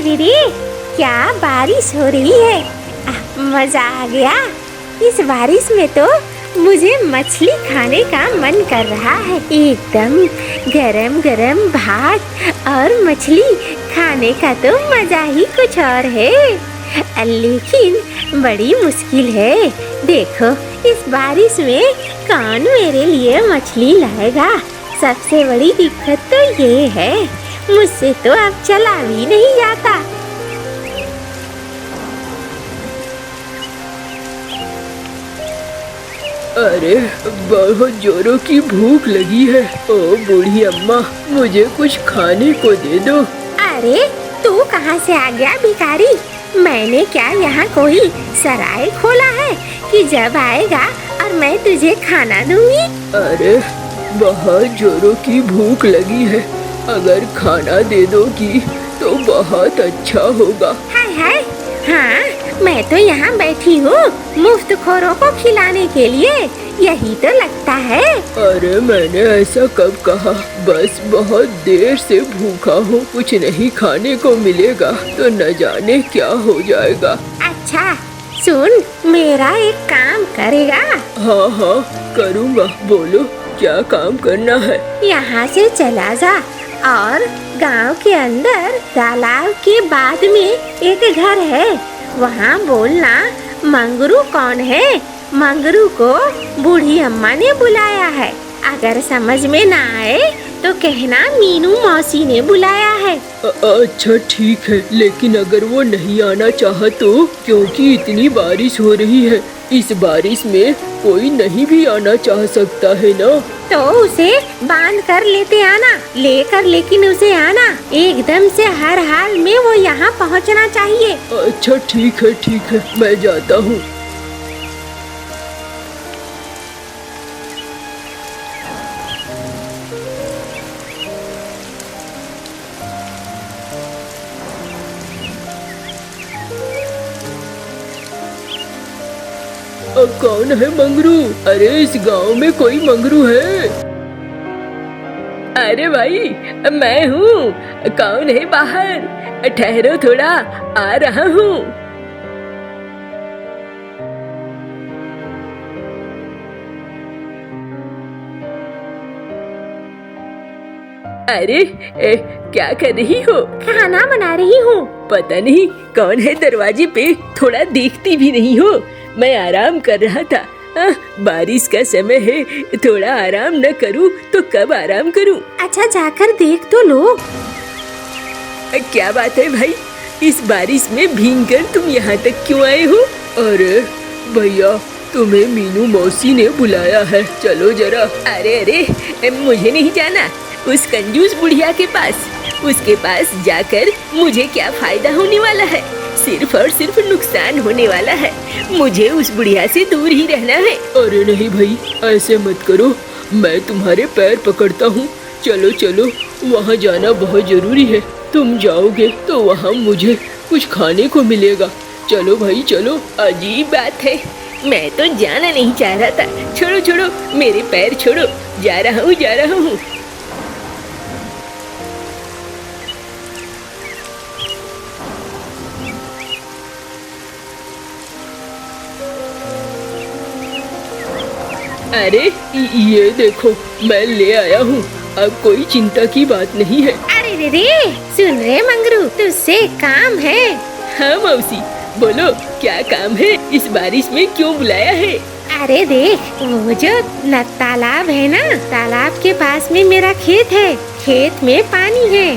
रे रे, क्या बारिश हो रही है। मजा आ गया। इस बारिश में तो मुझे मछली खाने का मन कर रहा है। एकदम गरम गरम भात और मछली खाने का तो मजा ही कुछ और है। लेकिन बड़ी मुश्किल है। देखो, इस बारिश में कौन मेरे लिए मछली लाएगा। सबसे बड़ी दिक्कत तो ये है, मुझसे तो अब चला भी नहीं जाता। अरे बहुत जोरों की भूख लगी है। ओ बूढ़ी अम्मा, मुझे कुछ खाने को दे दो। अरे तू कहाँ से आ गया भिखारी? मैंने क्या यहाँ कोई सराय खोला है कि जब आएगा और मैं तुझे खाना दूंगी? अरे बहुत जोरों की भूख लगी है, अगर खाना दे दोगी तो बहुत अच्छा होगा। हाय हाय, हाँ मैं तो यहाँ बैठी हूँ मुफ्त खोरों को खिलाने के लिए, यही तो लगता है। अरे मैंने ऐसा कब कहा, बस बहुत देर से भूखा हूँ, कुछ नहीं खाने को मिलेगा तो न जाने क्या हो जाएगा। अच्छा सुन, मेरा एक काम करेगा? हाँ हाँ करूँगा, बोलो क्या काम करना है। यहाँ से चला जा और गांव के अंदर तालाब के बाद में एक घर है, वहाँ बोलना मंगरू कौन है, मंगरू को बूढ़ी अम्मा ने बुलाया है। अगर समझ में ना आए तो कहना मीनू मौसी ने बुलाया है। अच्छा ठीक है, लेकिन अगर वो नहीं आना चाहा तो? क्योंकि इतनी बारिश हो रही है, इस बारिश में कोई नहीं भी आना चाह सकता है ना। तो उसे बांध कर लेते आना, लेकर लेकिन उसे आना एकदम से, हर हाल में वो यहाँ पहुँचना चाहिए। अच्छा ठीक है, मैं जाता हूँ। कौन है मंगरू? अरे इस गांव में कोई मंगरू है? अरे भाई मैं हूँ, कौन है बाहर? ठहरो थोड़ा, आ रहा हूँ। अरे क्या कर रही हो? खाना बना रही हूँ। पता नहीं कौन है दरवाजे पे, थोड़ा देखती भी नहीं हो। मैं आराम कर रहा था। बारिश का समय है, थोड़ा आराम न करूं तो कब आराम करूं? अच्छा जाकर देख तो लो। क्या बात है भाई, इस बारिश में भीगकर तुम यहाँ तक क्यों आए हो? अरे भैया, तुम्हें मीनू मौसी ने बुलाया है, चलो जरा। अरे मुझे नहीं जाना उस कंजूस बुढ़िया के पास। उसके पास जाकर मुझे क्या फायदा होने वाला है, सिर्फ और सिर्फ नुकसान होने वाला है। मुझे उस बुढ़िया से दूर ही रहना है। अरे नहीं भाई, ऐसे मत करो, मैं तुम्हारे पैर पकड़ता हूँ। चलो चलो, वहाँ जाना बहुत जरूरी है। तुम जाओगे तो वहाँ मुझे कुछ खाने को मिलेगा। चलो भाई चलो। अजीब बात है, मैं तो जाना नहीं चाह रहा था। छोड़ो छोड़ो, मेरे पैर छोड़ो, जा रहा हूँ। अरे ये देखो, मैं ले आया हूँ, अब कोई चिंता की बात नहीं है। अरे रे रे, सुन रे मंगरू, तुझसे काम है। हाँ मौसी, बोलो क्या काम है? इस बारिश में क्यों बुलाया है? अरे देख, वो जो तालाब है ना, तालाब के पास में मेरा खेत है। खेत में पानी है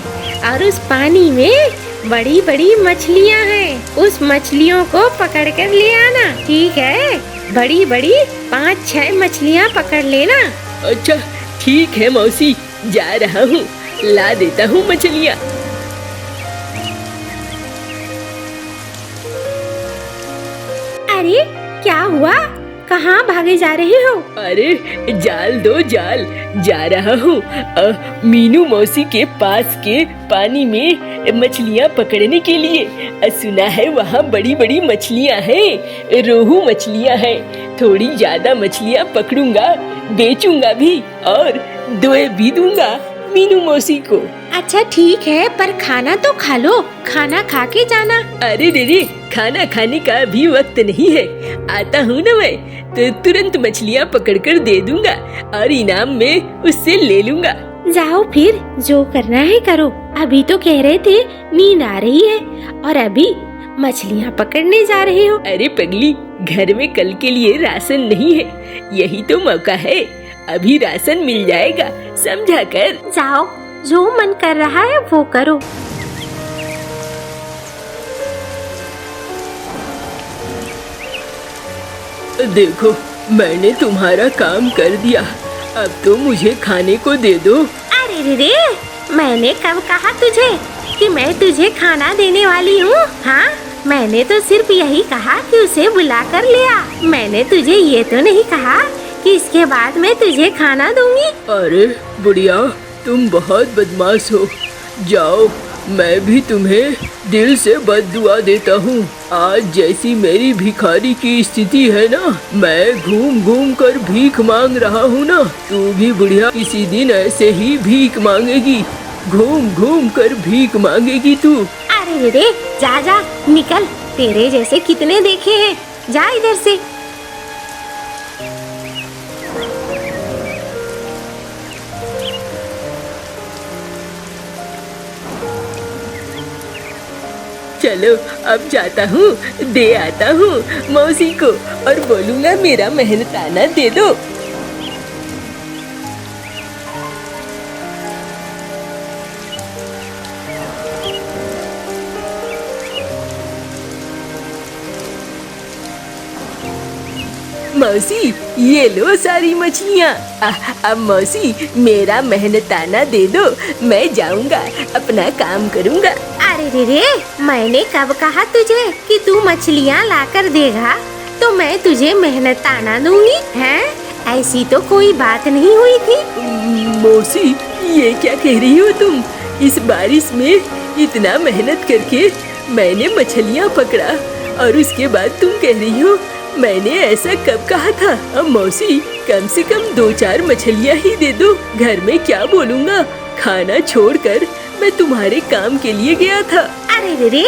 और उस पानी में बड़ी बड़ी मछलियाँ हैं। उस मछलियों को पकड़ कर ले आना, ठीक है? बड़ी बड़ी 5-6 मछलियाँ पकड़ लेना। अच्छा ठीक है मौसी, जा रहा हूँ, ला देता हूँ मछलियाँ। अरे क्या हुआ, कहाँ भागे जा रहे हो? अरे जाल दो, जाल। जा रहा हूँ मीनू मौसी के पास के पानी में मछलियाँ पकड़ने के लिए। सुना है वहाँ बड़ी बड़ी मछलियाँ हैं, रोहू मछलियाँ हैं। थोड़ी ज्यादा मछलियाँ पकड़ूंगा, बेचूंगा भी और दोए भी दूंगा। मीनू मौसी को। अच्छा ठीक है, पर खाना तो खा लो, खाना खा के जाना। अरे रे, खाना खाने का अभी वक्त नहीं है। आता हूँ ना मैं, तो तुरंत मछलियाँ पकड़कर दे दूंगा और इनाम में उससे ले लूंगा। जाओ फिर, जो करना है करो। अभी तो कह रहे थे नींद आ रही है और अभी मछलियाँ पकड़ने जा रहे हो। अरे पगली, घर में कल के लिए राशन नहीं है, यही तो मौका है। अभी राशन मिल जाएगा, समझा कर। जाओ, जो मन कर रहा है वो करो। देखो, मैंने तुम्हारा काम कर दिया, अब तो मुझे खाने को दे दो। अरे रे, मैंने कब कहा तुझे कि मैं तुझे खाना देने वाली हूँ? हाँ, मैंने तो सिर्फ यही कहा कि उसे बुला कर ले आ। मैंने तुझे ये तो नहीं कहा कि इसके बाद मैं तुझे खाना दूंगी। अरे बुढ़िया, तुम बहुत बदमाश हो। जाओ, मैं भी तुम्हें दिल से बद्दुआ देता हूँ। आज जैसी मेरी भिखारी की स्थिति है ना, मैं घूम घूम कर भीख मांग रहा हूँ ना, तू भी बुढ़िया किसी दिन ऐसे ही भीख मांगेगी, घूम घूम कर भीख मांगेगी तू। अरे रे, जा जा निकल, तेरे जैसे कितने देखे हैं, जा इधर से। चलो, अब जाता हूँ, दे आता हूँ मौसी को और बोलूँगा मेरा मेहनताना दे दो। मौसी, ये लो सारी मछलियाँ। अब मौसी, मेरा मेहनताना दे दो, मैं जाऊँगा, अपना काम करूँगा। अरे रे, मैंने कब कहा तुझे कि तू मछलियाँ लाकर देगा तो मैं तुझे मेहनताना दूंगी? हैं? ऐसी तो कोई बात नहीं हुई थी। मौसी, ये क्या कह रही हो तुम? इस बारिश में इतना मेहनत करके मैंने मछलियाँ पकड़ा और उसके बाद तुम कह रही हो मैंने ऐसा कब कहा था? अब मौसी, कम से कम 2-4 मछलियाँ ही दे दो, घर में क्या बोलूँगा। खाना छोड़कर मैं तुम्हारे काम के लिए गया था। अरे रे,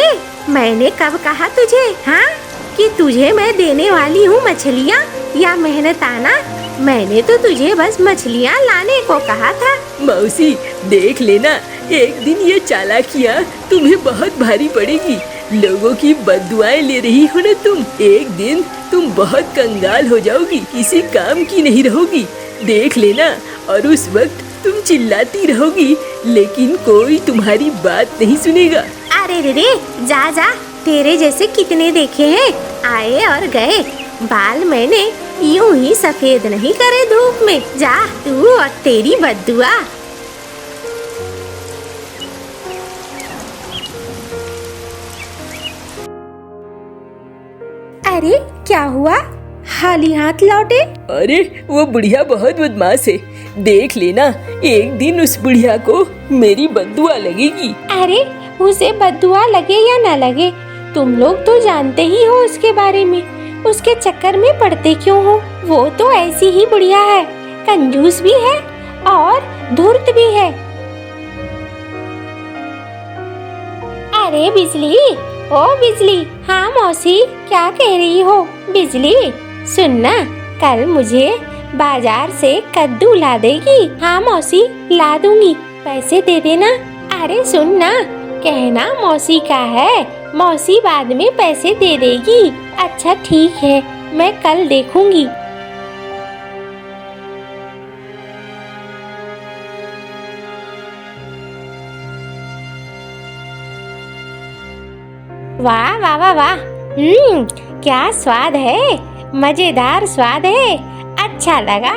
मैंने कब कहा तुझे, हाँ, कि तुझे मैं देने वाली हूँ मछलियाँ या मेहनताना? मैंने तो तुझे बस मछलियाँ लाने को कहा था। मौसी, देख लेना, एक दिन ये चालाकियाँ तुम्हें बहुत भारी पड़ेगी। लोगों की बद्दुआएं ले रही हो ना तुम, एक दिन तुम बहुत कंगाल हो जाओगी, किसी काम की नहीं रहोगी, देख लेना। और उस वक्त तुम चिल्लाती रहोगी, लेकिन कोई तुम्हारी बात नहीं सुनेगा। अरे रे, जा जा, तेरे जैसे कितने देखे हैं, आए और गए। बाल मैंने यूं ही सफेद नहीं करे धूप में। जा तू और तेरी बद्दुआ। अरे क्या हुआ, खाली हाथ लौटे? अरे वो बुढ़िया बहुत बदमाश है, देख लेना, एक दिन उस बुढ़िया को मेरी बद्दुआ लगेगी। अरे उसे बद्दुआ लगे या न लगे, तुम लोग तो जानते ही हो उसके बारे में, उसके चक्कर में पड़ते क्यों हो? वो तो ऐसी ही बुढ़िया है, कंजूस भी है और धूर्त भी है। अरे बिजली, ओ बिजली। हाँ मौसी, क्या कह रही हो? बिजली सुनना, कल मुझे बाजार से कद्दू ला देगी? हाँ मौसी, ला दूंगी, पैसे दे देना। अरे सुन ना, कहना मौसी का है, मौसी बाद में पैसे दे देगी। अच्छा ठीक है, मैं कल देखूंगी। वाह वाह वाह वाह, क्या स्वाद है, मजेदार स्वाद है, अच्छा लगा।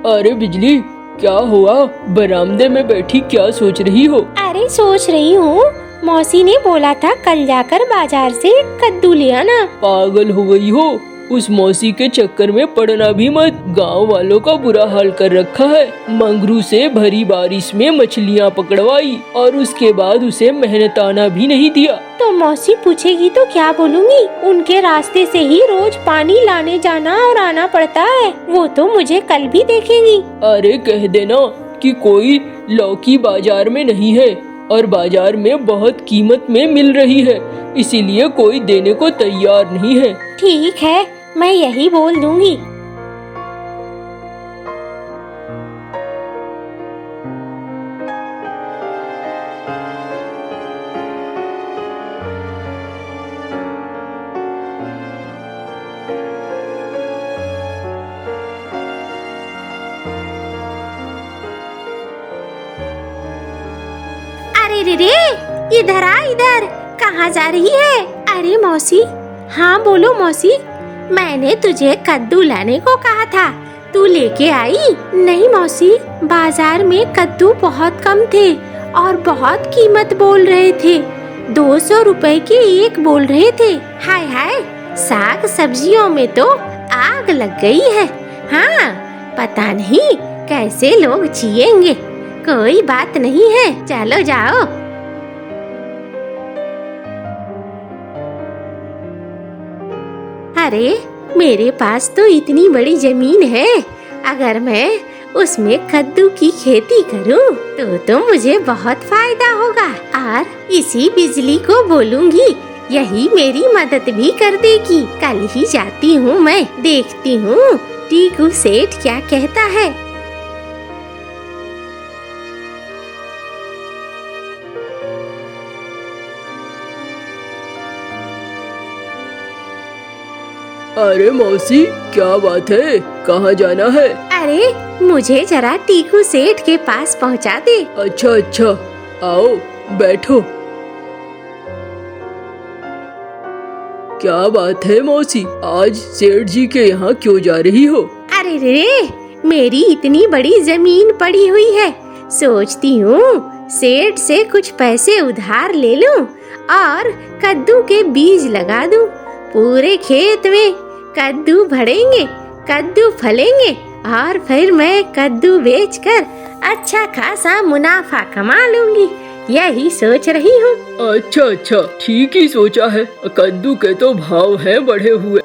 अरे बिजली, क्या हुआ? बरामदे में बैठी क्या सोच रही हो? अरे सोच रही हूँ, मौसी ने बोला था कल जाकर बाजार से कद्दू ले आना। पागल हो गई हो? उस मौसी के चक्कर में पड़ना भी मत। गांव वालों का बुरा हाल कर रखा है। मंगरू से भरी बारिश में मछलियाँ पकड़वाई और उसके बाद उसे मेहनताना भी नहीं दिया। तो मौसी पूछेगी तो क्या बोलूँगी? उनके रास्ते से ही रोज पानी लाने जाना और आना पड़ता है। वो तो मुझे कल भी देखेगी। अरे कह देना कि कोई लौकी बाजार में नहीं है और बाजार में बहुत कीमत में मिल रही है, इसीलिए कोई देने को तैयार नहीं है। ठीक है, मैं यही बोल दूंगी। अरे रे रे, इधर आ, इधर कहाँ जा रही है? अरे मौसी। हाँ बोलो मौसी। मैंने तुझे कद्दू लाने को कहा था, तू लेके आई? नहीं मौसी, बाजार में कद्दू बहुत कम थे और बहुत कीमत बोल रहे थे। 200 रुपए के एक बोल रहे थे। हाय हाय, साग सब्जियों में तो आग लग गई है। हाँ, पता नहीं कैसे लोग जिएंगे। कोई बात नहीं है, चलो जाओ। अरे मेरे पास तो इतनी बड़ी जमीन है, अगर मैं उसमें कद्दू की खेती करूं तो मुझे बहुत फायदा होगा। और इसी बिजली को बोलूंगी, यही मेरी मदद भी कर देगी। कल ही जाती हूँ मैं, देखती हूँ टीकू सेठ क्या कहता है। अरे मौसी, क्या बात है? कहाँ जाना है? अरे मुझे जरा टीकू सेठ के पास पहुँचा दे। अच्छा अच्छा, आओ बैठो। क्या बात है मौसी, आज सेठ जी के यहाँ क्यों जा रही हो? अरे रे, मेरी इतनी बड़ी जमीन पड़ी हुई है, सोचती हूँ सेठ से कुछ पैसे उधार ले लूं और कद्दू के बीज लगा दूं। पूरे खेत में कद्दू बढ़ेंगे, कद्दू फलेंगे और फिर मैं कद्दू बेचकर अच्छा खासा मुनाफा कमा लूंगी। यही सोच रही हूँ। अच्छा अच्छा, ठीक ही सोचा है। कद्दू के तो भाव है बढ़े हुए।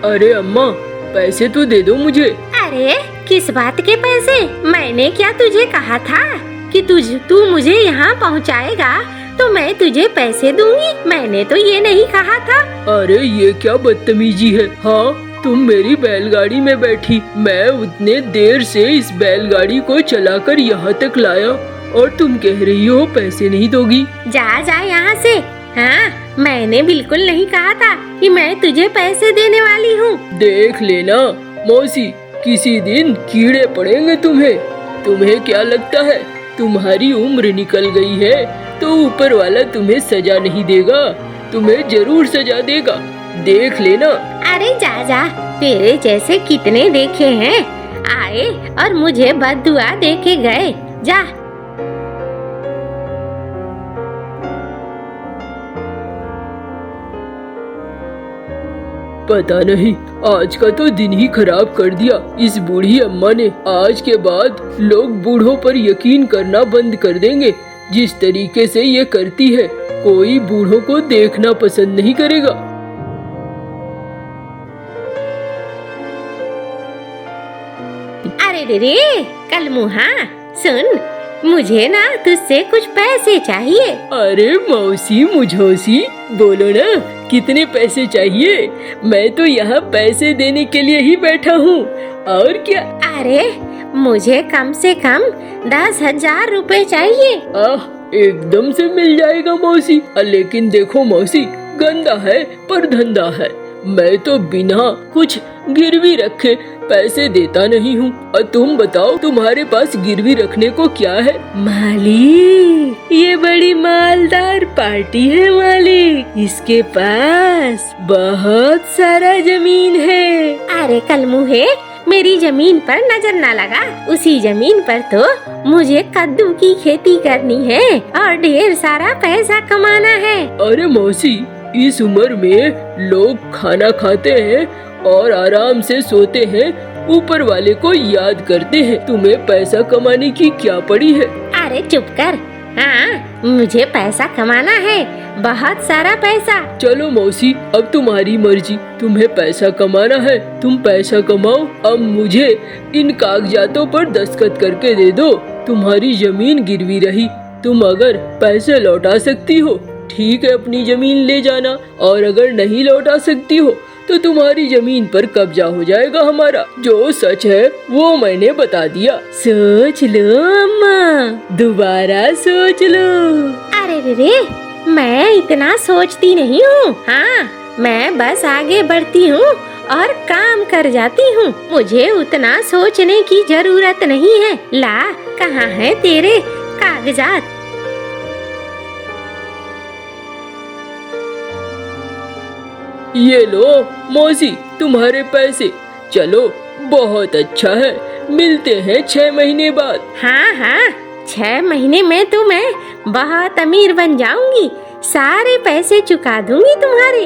अरे अम्मा, पैसे तो दे दो मुझे। अरे किस बात के पैसे? मैंने क्या तुझे कहा था कि तू मुझे यहाँ पहुँचाएगा तो मैं तुझे पैसे दूंगी? मैंने तो ये नहीं कहा था। अरे ये क्या बदतमीजी है? हाँ, तुम मेरी बैलगाड़ी में बैठी, मैं उतने देर से इस बैलगाड़ी को चलाकर यहाँ तक लाया और तुम कह रही हो पैसे नहीं दोगी? जा जा यहाँ से। हाँ, मैंने बिल्कुल नहीं कहा था कि मैं तुझे पैसे देने वाली हूँ। देख लेना मौसी, किसी दिन कीड़े पड़ेंगे तुम्हें। तुम्हें क्या लगता है तुम्हारी उम्र निकल गई है तो ऊपर वाला तुम्हें सजा नहीं देगा? तुम्हें जरूर सजा देगा, देख लेना। अरे जा जा, तेरे जैसे कितने देखे हैं, आए और मुझे बद्दुआ दे के गए। जा। पता नहीं, आज का तो दिन ही खराब कर दिया इस बूढ़ी अम्मा ने। आज के बाद लोग बूढ़ों पर यकीन करना बंद कर देंगे। जिस तरीके से ये करती है, कोई बूढ़ों को देखना पसंद नहीं करेगा। अरे रे कल मुहा, सुन, मुझे ना तुझसे कुछ पैसे चाहिए। अरे मौसी मुझौसी, बोलो ना कितने पैसे चाहिए? मैं तो यहाँ पैसे देने के लिए ही बैठा हूँ, और क्या? अरे मुझे कम से कम 10,000 रुपए चाहिए। एकदम से मिल जाएगा मौसी। लेकिन देखो मौसी, गंदा है पर धंधा है। मैं तो बिना कुछ गिरवी रखे पैसे देता नहीं हूँ। और तुम बताओ तुम्हारे पास गिरवी रखने को क्या है? मालिक, ये बड़ी मालदार पार्टी है मालिक, इसके पास बहुत सारा जमीन है। अरे कलमुहे, मेरी जमीन पर नजर ना लगा। उसी जमीन पर तो मुझे कद्दू की खेती करनी है और ढेर सारा पैसा कमाना है। अरे मौसी, इस उम्र में लोग खाना खाते हैं और आराम से सोते हैं, ऊपर वाले को याद करते हैं। तुम्हें पैसा कमाने की क्या पड़ी है? अरे चुप कर। हाँ, मुझे पैसा कमाना है, बहुत सारा पैसा। चलो मौसी, अब तुम्हारी मर्जी, तुम्हें पैसा कमाना है, तुम पैसा कमाओ। अब मुझे इन कागजातों पर दस्तखत करके दे दो। तुम्हारी जमीन गिरवी रही, तुम अगर पैसे लौटा सकती हो ठीक है, अपनी जमीन ले जाना, और अगर नहीं लौटा सकती हो तो तुम्हारी जमीन पर कब्जा हो जाएगा हमारा। जो सच है वो मैंने बता दिया। सोच लो अम्मा, दोबारा सोच लो। अरे रे, मैं इतना सोचती नहीं हूँ। हाँ, मैं बस आगे बढ़ती हूँ और काम कर जाती हूँ। मुझे उतना सोचने की जरूरत नहीं है। ला, कहाँ है तेरे कागजात? ये लो मौसी, तुम्हारे पैसे। चलो, बहुत अच्छा है, मिलते हैं 6 महीने बाद। हाँ हाँ, 6 महीने में तो मैं बहुत अमीर बन जाऊंगी, सारे पैसे चुका दूंगी तुम्हारे।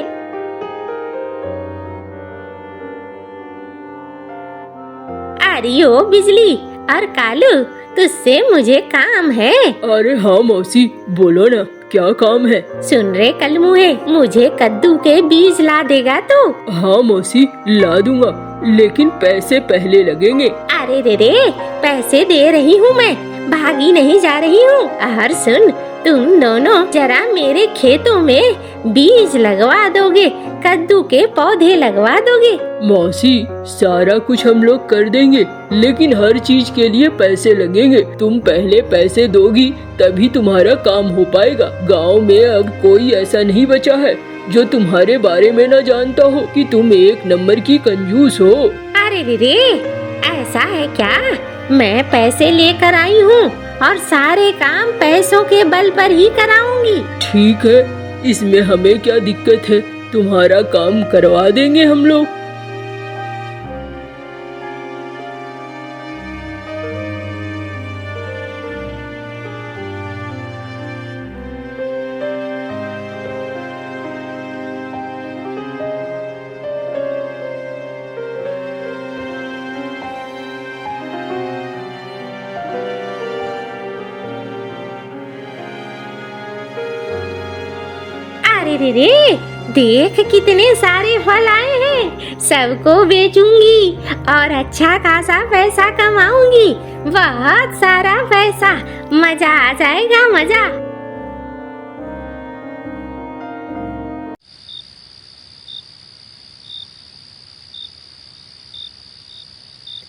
अरे ओ बिजली और कालू, तुझसे मुझे काम है। अरे हाँ मौसी, बोलो ना, क्या काम है? सुन रे कलमुहे, मुझे कद्दू के बीज ला देगा तू? हाँ मौसी, ला दूंगा, लेकिन पैसे पहले लगेंगे। अरे रे, पैसे दे रही हूँ मैं, भागी नहीं जा रही हूँ। और सुन, तुम दोनों जरा मेरे खेतों में बीज लगवा दोगे, कद्दू के पौधे लगवा दोगे? मौसी, सारा कुछ हम लोग कर देंगे, लेकिन हर चीज के लिए पैसे लगेंगे। तुम पहले पैसे दोगी तभी तुम्हारा काम हो पाएगा। गांव में अब कोई ऐसा नहीं बचा है जो तुम्हारे बारे में न जानता हो कि तुम एक नंबर की कंजूस हो। अरे रे, ऐसा है क्या? मैं पैसे लेकर आई हूँ और सारे काम पैसों के बल पर ही कराऊंगी। ठीक है, इसमें हमें क्या दिक्कत है, तुम्हारा काम करवा देंगे हम लोग। अरे रे, देख कितने सारे फल आए हैं, सबको बेचूंगी और अच्छा खासा पैसा कमाऊंगी, बहुत सारा पैसा, मजा आ जाएगा, मजा।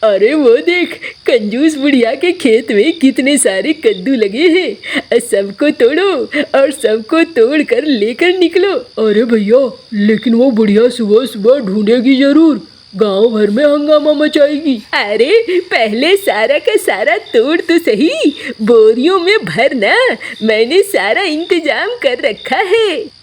अरे वो देख, कंजूस बुढ़िया के खेत में कितने सारे कद्दू लगे हैं। सबको तोड़ो और सबको तोड़ कर लेकर निकलो। अरे भैया, लेकिन वो बुढ़िया सुबह सुबह ढूंढेगी जरूर, गांव भर में हंगामा मचाएगी। अरे पहले सारा का सारा तोड़ तो सही, बोरियों में भरना, मैंने सारा इंतजाम कर रखा है।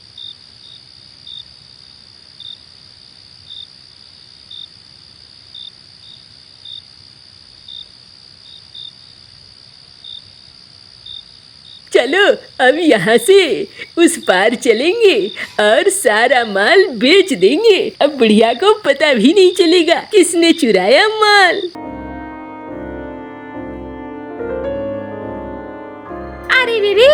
चलो अब यहाँ से उस पार चलेंगे और सारा माल बेच देंगे। अब बुढ़िया को पता भी नहीं चलेगा किसने चुराया माल। अरे रे,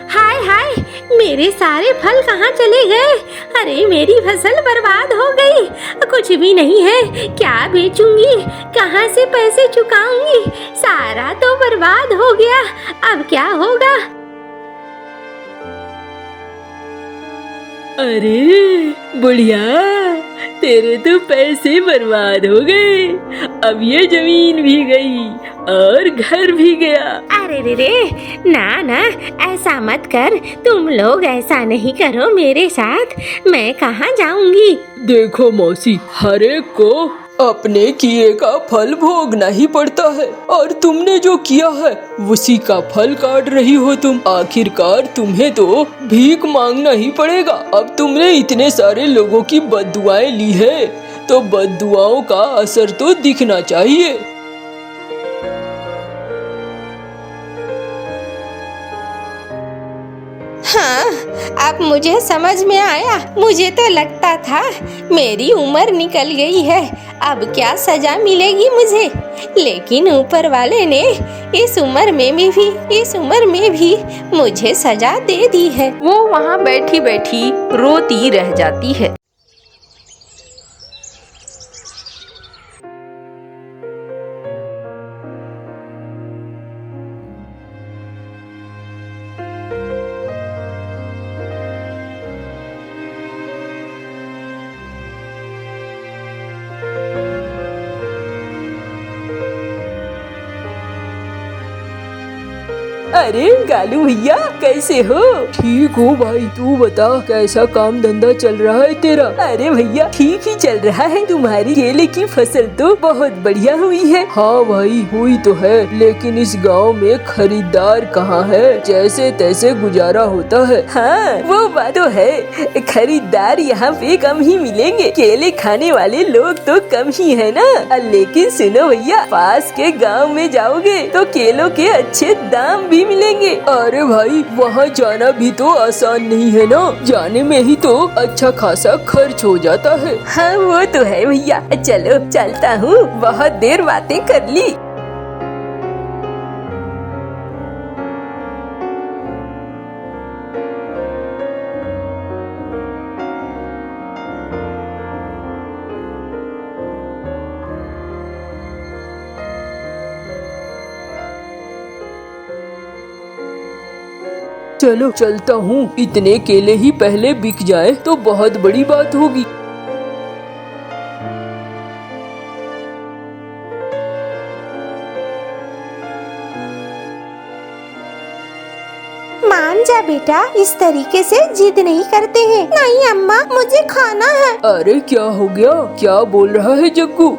हाय हाय, मेरे सारे फल कहाँ चले गए? अरे मेरी फसल बर्बाद हो गई, कुछ भी नहीं है, क्या बेचूंगी, कहाँ से पैसे चुकाऊंगी, सारा तो बर्बाद हो गया, अब क्या होगा? अरे बुढ़िया, तेरे तो पैसे बर्बाद हो गए, अब ये जमीन भी गई और घर भी गया। अरे रे, ना ना, ऐसा मत कर, तुम लोग ऐसा नहीं करो मेरे साथ, मैं कहाँ जाऊंगी? देखो मौसी, हर एक को अपने किए का फल भोगना ही पड़ता है और तुमने जो किया है उसी का फल काट रही हो तुम। आखिरकार तुम्हें तो भीख मांगना ही पड़ेगा। अब तुमने इतने सारे लोगों की बद्दुआएं ली है तो बद्दुआओं का असर तो दिखना चाहिए। हाँ, अब मुझे समझ में आया। मुझे तो लगता था मेरी उम्र निकल गई है, अब क्या सजा मिलेगी मुझे। लेकिन ऊपर वाले ने इस उम्र में भी मुझे सजा दे दी है। वो वहाँ बैठी बैठी रोती रह जाती है। अरे गालू भैया कैसे हो? ठीक हो भाई, तू बता कैसा काम धंधा चल रहा है तेरा? अरे भैया ठीक ही चल रहा है। तुम्हारी केले की फसल तो बहुत बढ़िया हुई है। हाँ भाई हुई तो है, लेकिन इस गांव में खरीदार कहाँ है? जैसे तैसे गुजारा होता है। हाँ वो बात तो है, खरीदार यहाँ पे कम ही मिलेंगे। केले खाने वाले लोग तो कम ही है ना। लेकिन सुनो भैया, पास के गाँव में जाओगे तो केलों के अच्छे दाम भी मिलेंगे। अरे भाई वहाँ जाना भी तो आसान नहीं है ना, जाने में ही तो अच्छा खासा खर्च हो जाता है। हाँ वो तो है भैया, चलो चलता हूँ, बहुत देर बातें कर ली। चलो चलता हूँ, इतने केले ही पहले बिक जाए तो बहुत बड़ी बात होगी। मान जा बेटा, इस तरीके से जिद नहीं करते हैं। नहीं अम्मा, मुझे खाना है। अरे क्या हो गया? क्या बोल रहा है जग्गू?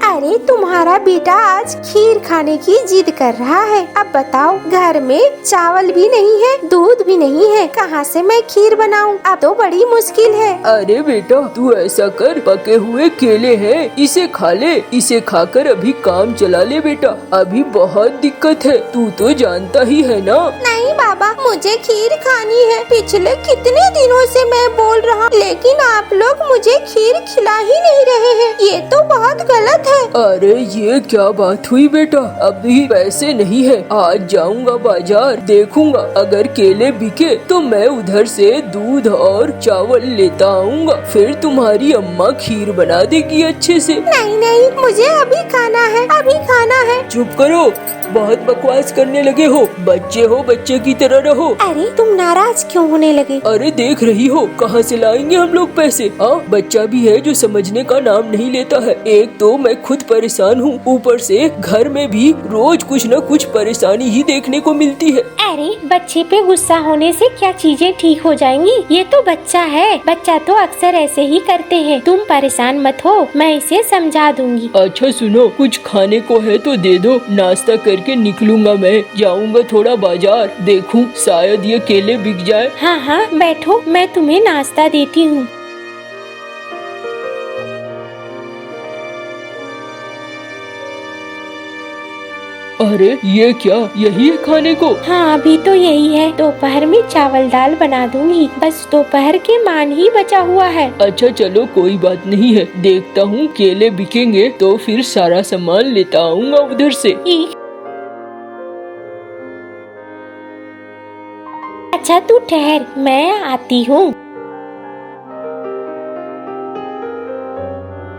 अरे तुम्हारा बेटा आज खीर खाने की जिद कर रहा है। अब बताओ, घर में चावल भी नहीं है, दूध भी नहीं है, कहाँ से मैं खीर बनाऊं? अब तो बड़ी मुश्किल है। अरे बेटा तू ऐसा कर, पके हुए केले हैं, इसे खा ले। इसे खाकर अभी काम चला ले बेटा, अभी बहुत दिक्कत है, तू तो जानता ही है ना। नहीं बाबा, मुझे खीर खानी है। पिछले कितने दिनों से मैं बोल रहा, लेकिन आप लोग मुझे खीर खिला ही नहीं रहे हैं। ये तो बहुत गलत है। अरे ये क्या बात हुई बेटा, अभी पैसे नहीं है। आज जाऊंगा बाजार, देखूंगा अगर केले बिके तो मैं उधर से दूध और चावल लेता आऊंगा, फिर तुम्हारी अम्मा खीर बना देगी अच्छे से। नहीं नहीं, मुझे अभी खाना है, अभी खाना है। चुप करो, बहुत बकवास करने लगे हो। बच्चे हो, बच्चे की तरह रहो। अरे तुम नाराज क्यों होने लगे? अरे देख रही हो कहाँ से लाएंगे हम लोग पैसे? हाँ बच्चा भी है जो समझने का नाम नहीं लेता है। एक तो मैं खुद परेशान हूँ, ऊपर से घर में भी रोज कुछ न कुछ परेशानी ही देखने को मिलती है। अरे बच्चे पे गुस्सा होने से क्या चीजें ठीक हो जाएंगी? ये तो बच्चा है, बच्चा तो अक्सर ऐसे ही करते हैं। तुम परेशान मत हो, मैं इसे समझा दूंगी। अच्छा सुनो, कुछ खाने को है तो दे दो, नाश्ता करके निकलूंगा मैं। जाऊंगा थोड़ा बाजार, देखूं शायद ये केले बिक जाए। हाँ हाँ बैठो, मैं तुम्हें नाश्ता देती हूँ। अरे ये क्या, यही है खाने को? हाँ अभी तो यही है, दोपहर में चावल दाल बना दूंगी, बस दोपहर के मान ही बचा हुआ है। अच्छा चलो कोई बात नहीं है, देखता हूँ केले बिकेंगे तो फिर सारा सामान लेता आऊंगा उधर से। अच्छा तू ठहर, मैं आती हूँ।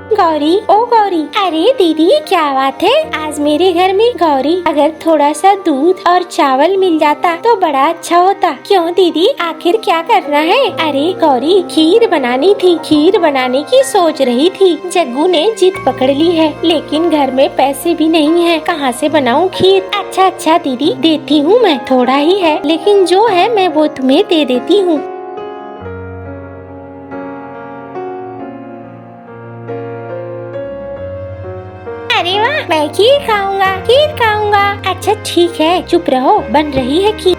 गौरी, ओ गौरी। अरे दीदी क्या बात है, आज मेरे घर में गौरी, अगर थोड़ा सा दूध और चावल मिल जाता तो बड़ा अच्छा होता। क्यों दीदी, आखिर क्या करना है? अरे गौरी, खीर बनानी थी, खीर बनाने की सोच रही थी। जग्गू ने जिद पकड़ ली है, लेकिन घर में पैसे भी नहीं है, कहाँ से बनाऊं खीर? अच्छा अच्छा दीदी, देती हूँ मैं, थोड़ा ही है, लेकिन जो है मैं वो तुम्हें दे देती हूँ। मम्मा मैं खीर खाऊंगा। अच्छा ठीक है, चुप रहो, बन रही है खीर।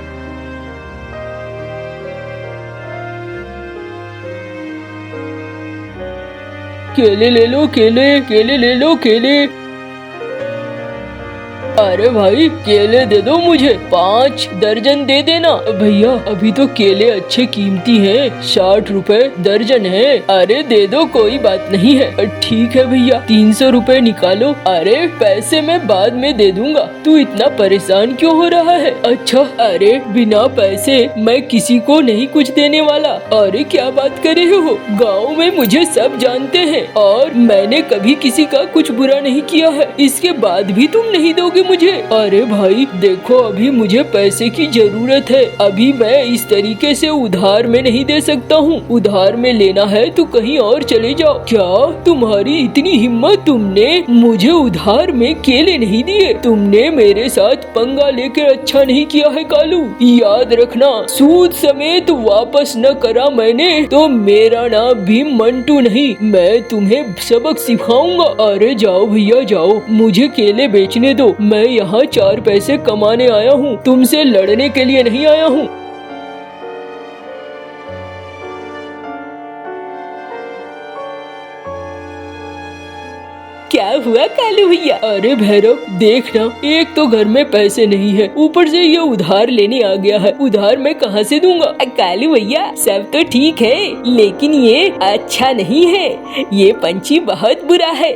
केले ले लो, केले ले लो, केले। अरे भाई केले दे दो मुझे, 5 दर्जन दे देना। भैया अभी तो केले अच्छे कीमती हैं, 60 रुपए दर्जन है। अरे दे दो, कोई बात नहीं है। ठीक है भैया, 300 रुपए निकालो। अरे पैसे मैं बाद में दे दूंगा, तू इतना परेशान क्यों हो रहा है? अच्छा, अरे बिना पैसे मैं किसी को नहीं कुछ देने वाला। अरे क्या बात कर रहे हो, गाँव में मुझे सब जानते हैं और मैंने कभी किसी का कुछ बुरा नहीं किया है, इसके बाद भी तुम नहीं दोगे मुझे? अरे भाई देखो, अभी मुझे पैसे की जरूरत है, अभी मैं इस तरीके से उधार में नहीं दे सकता हूँ। उधार में लेना है तो कहीं और चले जाओ। क्या तुम्हारी इतनी हिम्मत, तुमने मुझे उधार में केले नहीं दिए? तुमने मेरे साथ पंगा लेकर अच्छा नहीं किया है कालू। याद रखना, सूद समेत वापस न करा मैंने तो मेरा नाम भी मंटू नहीं, मैं तुम्हें सबक सिखाऊंगा। अरे जाओ भैया जाओ, मुझे केले बेचने दो। मैं यहाँ 4 पैसे कमाने आया हूँ, तुमसे लड़ने के लिए नहीं आया हूँ। क्या हुआ कालू भैया? अरे भैरव देखना, एक तो घर में पैसे नहीं है, ऊपर से ये उधार लेने आ गया है। उधार मैं कहाँ से दूंगा? कालू भैया सब तो ठीक है, लेकिन ये अच्छा नहीं है। ये पंछी बहुत बुरा है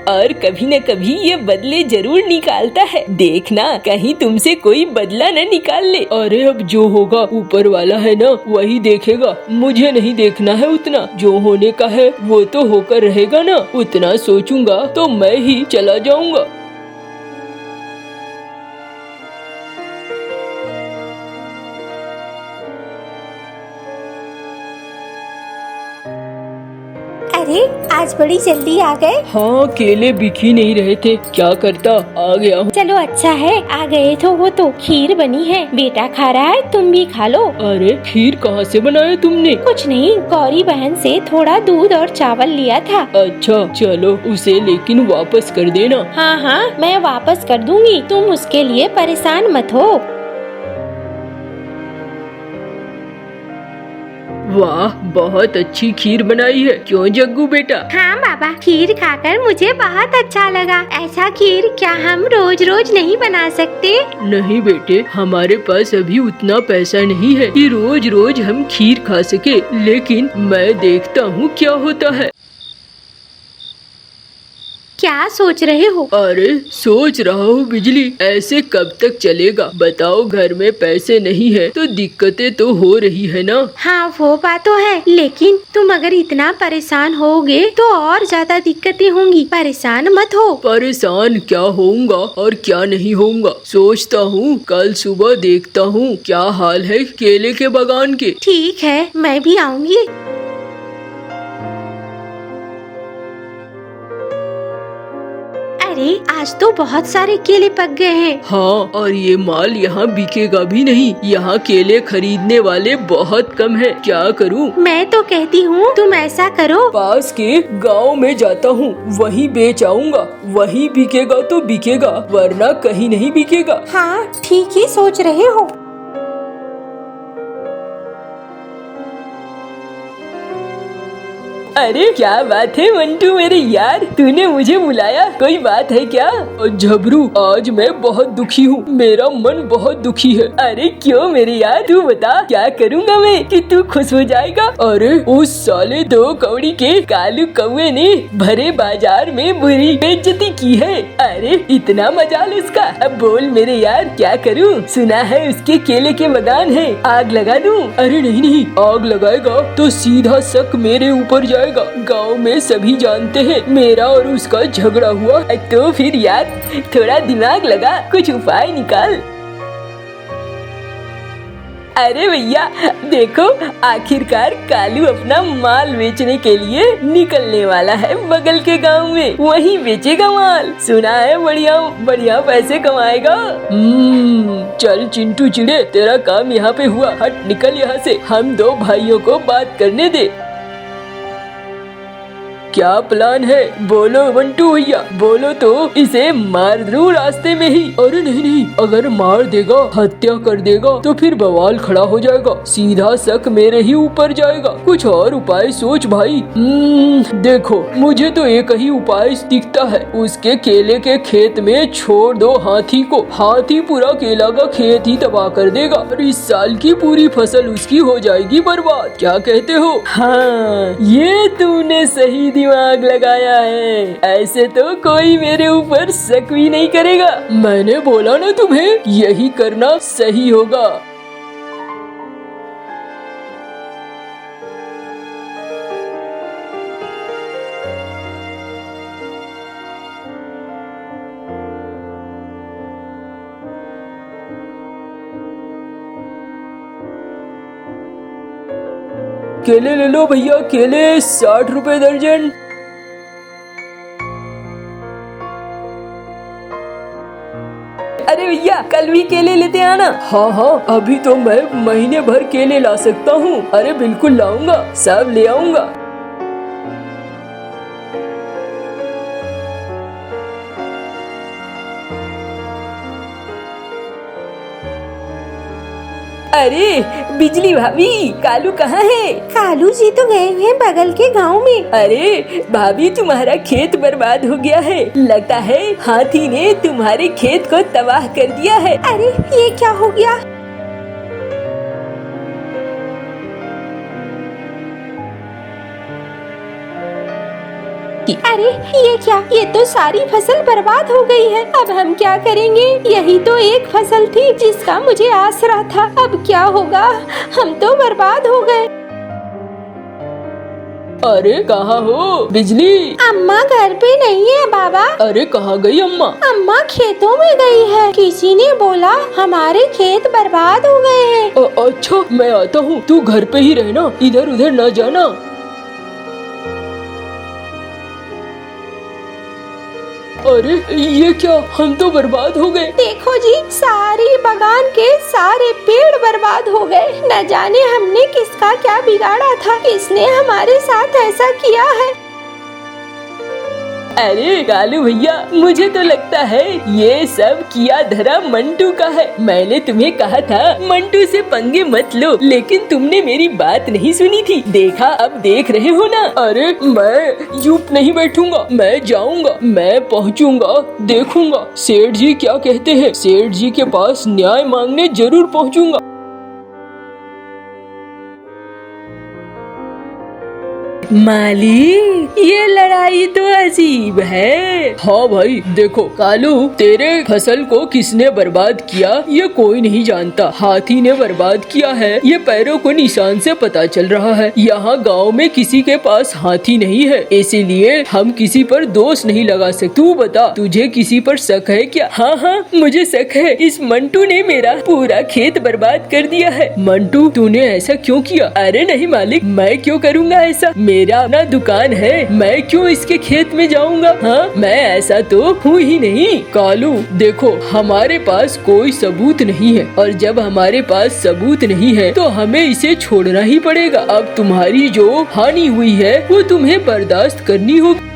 और कभी न कभी ये बदले जरूर निकालता है। देखना कहीं तुमसे कोई बदला न निकाल ले। अरे अब जो होगा ऊपर वाला है ना, वही देखेगा, मुझे नहीं देखना है उतना। जो होने का है वो तो होकर रहेगा ना, उतना सोचूंगा तो मैं ही चला जाऊंगा। अरे आज बड़ी जल्दी आ गए। हाँ, केले बिक ही नहीं रहे थे, क्या करता, आ गया हूँ। चलो अच्छा है आ गए। तो वो तो खीर बनी है, बेटा खा रहा है, तुम भी खा लो। अरे खीर कहाँ से बनाया तुमने? कुछ नहीं, गौरी बहन से थोड़ा दूध और चावल लिया था। अच्छा चलो, उसे लेकिन वापस कर देना। हाँ हाँ मैं वापस कर दूंगी, तुम उसके लिए परेशान मत हो। वाह, बहुत अच्छी खीर बनाई है, क्यों जग्गू बेटा? हाँ बाबा, खीर खाकर मुझे बहुत अच्छा लगा। ऐसा खीर क्या हम रोज रोज नहीं बना सकते? नहीं बेटे, हमारे पास अभी उतना पैसा नहीं है कि रोज रोज हम खीर खा सके, लेकिन मैं देखता हूँ क्या होता है। क्या सोच रहे हो? अरे सोच रहा हूँ बिजली, ऐसे कब तक चलेगा बताओ? घर में पैसे नहीं है तो दिक्कतें तो हो रही है ना। हाँ वो बात तो है, लेकिन तुम अगर इतना परेशान होगे तो और ज्यादा दिक्कतें होंगी। परेशान मत हो। परेशान क्या होऊंगा और क्या नहीं होऊंगा, सोचता हूँ कल सुबह देखता हूँ क्या हाल है केले के बागान के। ठीक है, मैं भी आऊंगी। अरे आज तो बहुत सारे केले पक गए हैं। हाँ, और ये माल यहाँ बिकेगा भी नहीं, यहाँ केले खरीदने वाले बहुत कम हैं। क्या करूँ? मैं तो कहती हूँ तुम ऐसा करो, पास के गांव में जाता हूँ, वहीं बेच आऊंगा। वहीं बिकेगा तो बिकेगा, वरना कहीं नहीं बिकेगा। हाँ ठीक ही सोच रहे हो। अरे क्या बात है मंटू मेरे यार, तूने मुझे बुलाया, कोई बात है क्या? झबरू, आज मैं बहुत दुखी हूँ, मेरा मन बहुत दुखी है। अरे क्यों मेरे यार, तू बता क्या करूँगा मैं कि तू खुश हो जाएगा? अरे उस साले 2 कौड़ी के कालू कौवे ने भरे बाजार में बुरी बेइज्जती की है। अरे इतना मजाल उसका। अब बोल मेरे यार क्या करूँ? सुना है उसके केले के बागान है, आग लगा दूँ? अरे नहीं नहीं, आग लगाएगा तो सीधा शक मेरे ऊपर जाएगा। गांव में सभी जानते हैं मेरा और उसका झगड़ा हुआ, तो फिर यार थोड़ा दिमाग लगा, कुछ उपाय निकाल। अरे भैया देखो, आखिरकार कालू अपना माल बेचने के लिए निकलने वाला है बगल के गांव में, वहीं बेचेगा माल। सुना है बढ़िया बढ़िया पैसे कमाएगा। चल चिंटू चिड़े, तेरा काम यहाँ पे हुआ, हट निकल यहाँ से, हम 2 भाइयों को बात करने दे। क्या प्लान है? बोलो बंटू भैया, बोलो तो इसे मार दूं रास्ते में ही। अरे नहीं नहीं, अगर मार देगा, हत्या कर देगा तो फिर बवाल खड़ा हो जाएगा, सीधा शक मेरे ही ऊपर जाएगा। कुछ और उपाय सोच भाई। देखो मुझे तो एक ही उपाय दिखता है, उसके केले के खेत में छोड़ दो हाथी को, हाथी पूरा केला का खेत ही तबाह कर देगा और इस साल की पूरी फसल उसकी हो जाएगी बर्बाद। क्या कहते हो? हाँ, ये तूने सही दिमाग लगाया है, ऐसे तो कोई मेरे ऊपर शक भी नहीं करेगा। मैंने बोला ना तुम्हें, यही करना सही होगा। केले ले लो भैया, केले 60 रुपए दर्जन। अरे भैया कल भी केले लेते आना। हाँ हाँ, अभी तो मैं महीने भर केले ला सकता हूँ। अरे बिल्कुल लाऊंगा, सब ले आऊंगा। अरे बिजली भाभी, कालू कहाँ है? कालू जी तो गए हैं बगल के गांव में। अरे भाभी, तुम्हारा खेत बर्बाद हो गया है, लगता है हाथी ने तुम्हारे खेत को तबाह कर दिया है। अरे ये क्या हो गया? अरे ये क्या, ये तो सारी फसल बर्बाद हो गई है। अब हम क्या करेंगे? यही तो एक फसल थी जिसका मुझे आसरा था। अब क्या होगा? हम तो बर्बाद हो गए। अरे कहाँ हो बिजली? अम्मा घर पे नहीं है बाबा। अरे कहाँ गई अम्मा? अम्मा खेतों में गई है। किसी ने बोला हमारे खेत बर्बाद हो गए हैं। अच्छा मैं आता हूँ, तू घर पे ही रहना, इधर उधर न जाना। अरे ये क्या, हम तो बर्बाद हो गए। देखो जी, सारी बगान के सारे पेड़ बर्बाद हो गए। न जाने हमने किसका क्या बिगाड़ा था, किसने हमारे साथ ऐसा किया है। अरे कालू भैया, मुझे तो लगता है ये सब किया धरा मंटू का है। मैंने तुम्हें कहा था मंटू से पंगे मत लो, लेकिन तुमने मेरी बात नहीं सुनी थी। देखा, अब देख रहे हो ना। अरे मैं चुप नहीं बैठूंगा, मैं जाऊंगा, मैं पहुंचूंगा, देखूंगा सेठ जी क्या कहते हैं। सेठ जी के पास न्याय मांगने जरूर पहुंचूंगा। मालिक, ये लड़ाई तो अजीब है। हाँ भाई देखो, कालू तेरे फसल को किसने बर्बाद किया ये कोई नहीं जानता। हाथी ने बर्बाद किया है, ये पैरों को निशान से पता चल रहा है। यहाँ गांव में किसी के पास हाथी नहीं है, इसीलिए हम किसी पर दोष नहीं लगा सकते। तू बता, तुझे किसी पर शक है क्या? हाँ हाँ मुझे शक है, इस मंटू ने मेरा पूरा खेत बर्बाद कर दिया है। मंटू तूने ऐसा क्यों किया? अरे नहीं मालिक, मैं क्यों करूँगा ऐसा, मेरा अपना दुकान है, मैं क्यों इसके खेत में जाऊंगा? हाँ, मैं ऐसा तो हूँ ही नहीं। कालू देखो, हमारे पास कोई सबूत नहीं है, और जब हमारे पास सबूत नहीं है तो हमें इसे छोड़ना ही पड़ेगा। अब तुम्हारी जो हानि हुई है वो तुम्हें बर्दाश्त करनी होगी।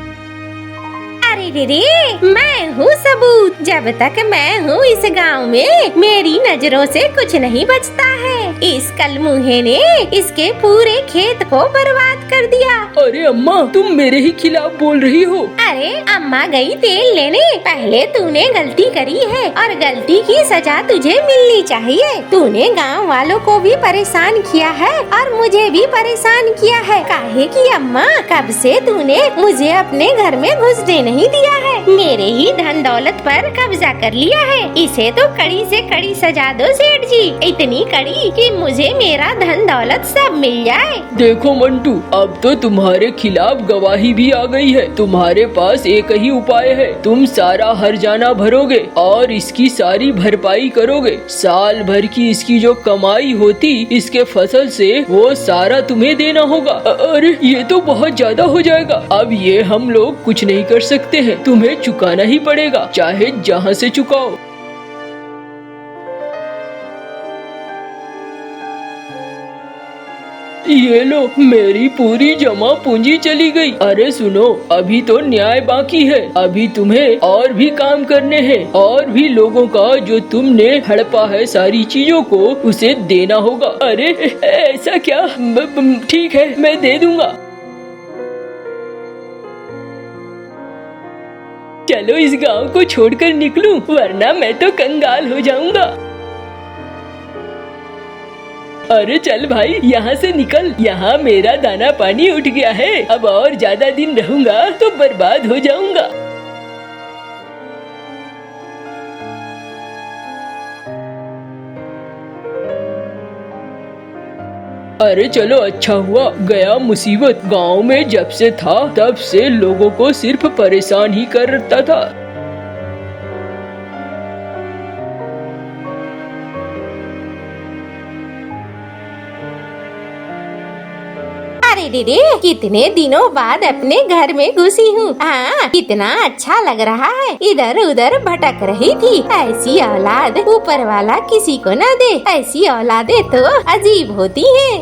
अरे रे, मैं हूँ सबूत। जब तक मैं हूँ इस गांव में, मेरी नजरों से कुछ नहीं बचता है। इस कलमुहे ने इसके पूरे खेत को बर्बाद कर दिया। अरे अम्मा, तुम मेरे ही खिलाफ बोल रही हो। अरे अम्मा गई तेल लेने। पहले तूने गलती करी है और गलती की सजा तुझे मिलनी चाहिए। तूने गांव वालों को भी परेशान किया है और मुझे भी परेशान किया है। काहे की अम्मा, कब से तूने मुझे अपने घर में घुसने नहीं दिया है। मेरे ही धन दौलत पर कब्जा कर लिया है। इसे तो कड़ी से कड़ी सजा दो सेठ जी, इतनी कड़ी कि मुझे मेरा धन दौलत सब मिल जाए। देखो मंटू, अब तो तुम्हारे खिलाफ गवाही भी आ गई है। तुम्हारे पास एक ही उपाय है, तुम सारा हर्जाना भरोगे और इसकी सारी भरपाई करोगे। साल भर की इसकी जो कमाई होती इसके फसल से, वो सारा तुम्हें देना होगा। अरे ये तो बहुत ज्यादा हो जाएगा। अब ये हम लोग कुछ नहीं कर सकते हैं, तुम्हें चुकाना ही पड़ेगा, चाहे जहाँ से चुकाओ। ये लो, मेरी पूरी जमा पूंजी चली गई। अरे सुनो, अभी तो न्याय बाकी है। अभी तुम्हें और भी काम करने हैं, और भी लोगों का जो तुमने हड़पा है सारी चीजों को, उसे देना होगा। अरे ऐसा क्या? ठीक है, मैं दे दूंगा। चलो इस गांव को छोड़कर निकलूं, वरना मैं तो कंगाल हो जाऊंगा। अरे चल भाई, यहाँ से निकल। यहाँ मेरा दाना पानी उठ गया है। अब और ज्यादा दिन रहूंगा तो बर्बाद हो जाऊंगा। अरे चलो, अच्छा हुआ गया मुसीबत। गांव में जब से था तब से लोगों को सिर्फ परेशान ही करता था। अरे दीदी, कितने दिनों बाद अपने घर में घुसी हूँ। हाँ, कितना अच्छा लग रहा है। इधर उधर भटक रही थी। ऐसी औलाद ऊपर वाला किसी को न दे। ऐसी औलादें तो अजीब होती हैं।